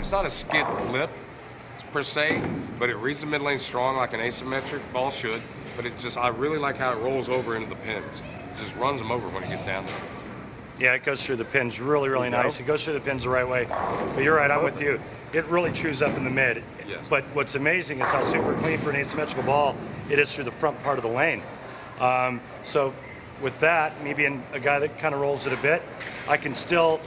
it's not a skid flip per se, but it reads the mid lane strong like an asymmetric ball should. But it just, I really like how it rolls over into the pins. It just runs them over when it gets down there. Yeah, it goes through the pins really nice. It goes through the pins the right way. But you're right, I'm with you. It really chews up in the mid. Yes. But what's amazing is how super clean for an asymmetrical ball it is through the front part of the lane. So with that, me being a guy that kind of rolls it a bit, I can still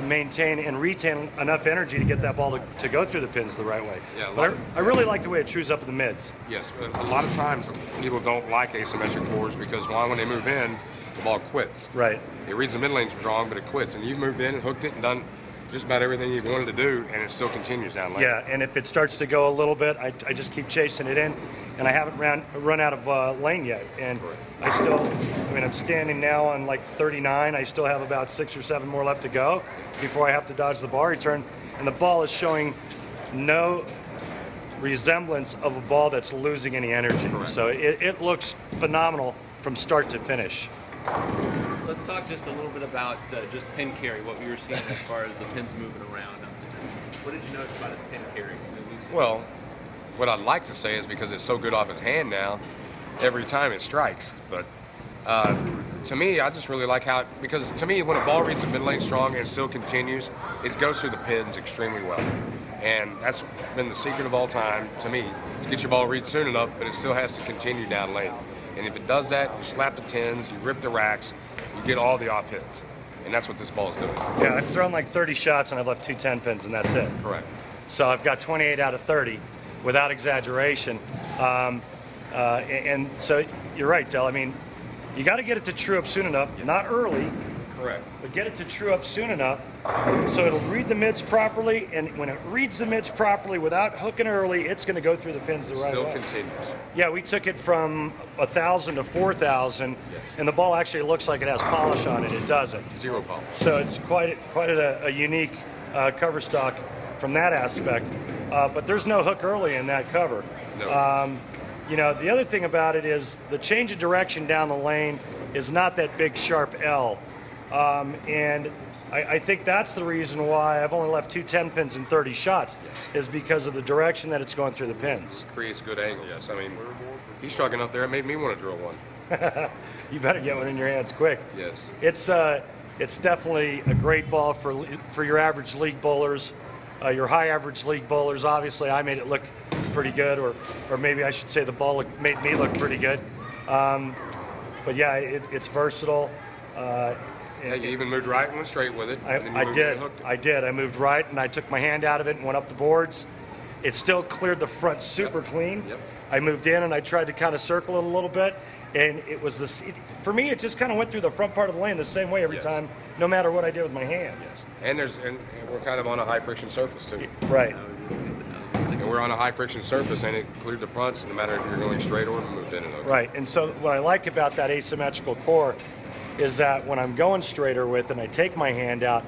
maintain and retain enough energy to get that ball to go through the pins the right way. Yeah, but I really like the way it chews up in the mids. Yes, but a lot of times people don't like asymmetric cores because when they move in, the ball quits. Right. It reads the mid lane strong, but it quits. And you've moved in and hooked it and done just about everything you wanted to do, and it still continues down lane. Yeah, and if it starts to go a little bit, I just keep chasing it in, and I haven't run out of lane yet. And Correct. I'm standing now on like 39. I still have about 6 or 7 more left to go before I have to dodge the ball return. And the ball is showing no resemblance of a ball that's losing any energy. Correct. So it looks phenomenal from start to finish. Let's talk just a little bit about just pin carry, what we were seeing as far as the pins moving around. What did you notice about his pin carry? Well, what I'd like to say is because it's so good off his hand now, every time it strikes. But to me, I just really like how, because to me, when a ball reads the mid lane strong and it still continues, it goes through the pins extremely well. And that's been the secret of all time to me, to get your ball read soon enough, but it still has to continue down lane. And if it does that, you slap the tins, you rip the racks, you get all the off hits. And that's what this ball is doing. Yeah, I've thrown like 30 shots and I've left 2 10 pins, and that's it. Correct. So I've got 28 out of 30, without exaggeration. And so you're right, Del. I mean, you got to get it to true up soon enough, not early. Correct. But get it to true up soon enough so it'll read the mids properly, and when it reads the mids properly without hooking early, it's going to go through the pins the right way. Still continues. Yeah, we took it from 1,000 to 4,000, Yes. and the ball actually looks like it has polish on it. It doesn't. Zero polish. So it's quite a unique cover stock from that aspect. But there's no hook early in that cover. No. You know, the other thing about it is the change of direction down the lane is not that big sharp L. And I think that's the reason why I've only left 2 10 pins in 30 shots, is because of the direction that it's going through the pins. Creates good angle, yes. I mean, he struck enough there, it made me want to drill one. You better get one in your hands quick. Yes. It's definitely a great ball for your average league bowlers, your high average league bowlers. Obviously, I made it look pretty good, or maybe I should say the ball made me look pretty good. But yeah, it's versatile. Yeah, you even moved right and went straight with it. I did. I moved right, and I took my hand out of it and went up the boards. It still cleared the front super clean. Yep. I moved in, and I tried to kind of circle it a little bit, and it was this. For me, it just kind of went through the front part of the lane the same way every time, no matter what I did with my hand. Yes. And we're kind of on a high friction surface too. Right. And we're on a high friction surface, and it cleared the fronts, no matter if you're going straight or moved in and over. Right. And so what I like about that asymmetrical core is that when I'm going straighter with and I take my hand out,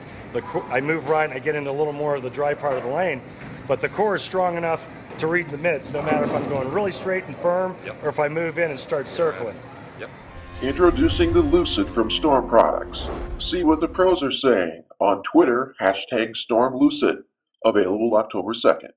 I move right and I get into a little more of the dry part of the lane, but the core is strong enough to read the mids, no matter if I'm going really straight and firm or if I move in and start circling. Yep. Introducing the Lucid from Storm Products. See what the pros are saying on Twitter, #StormLucid. Available October 2nd.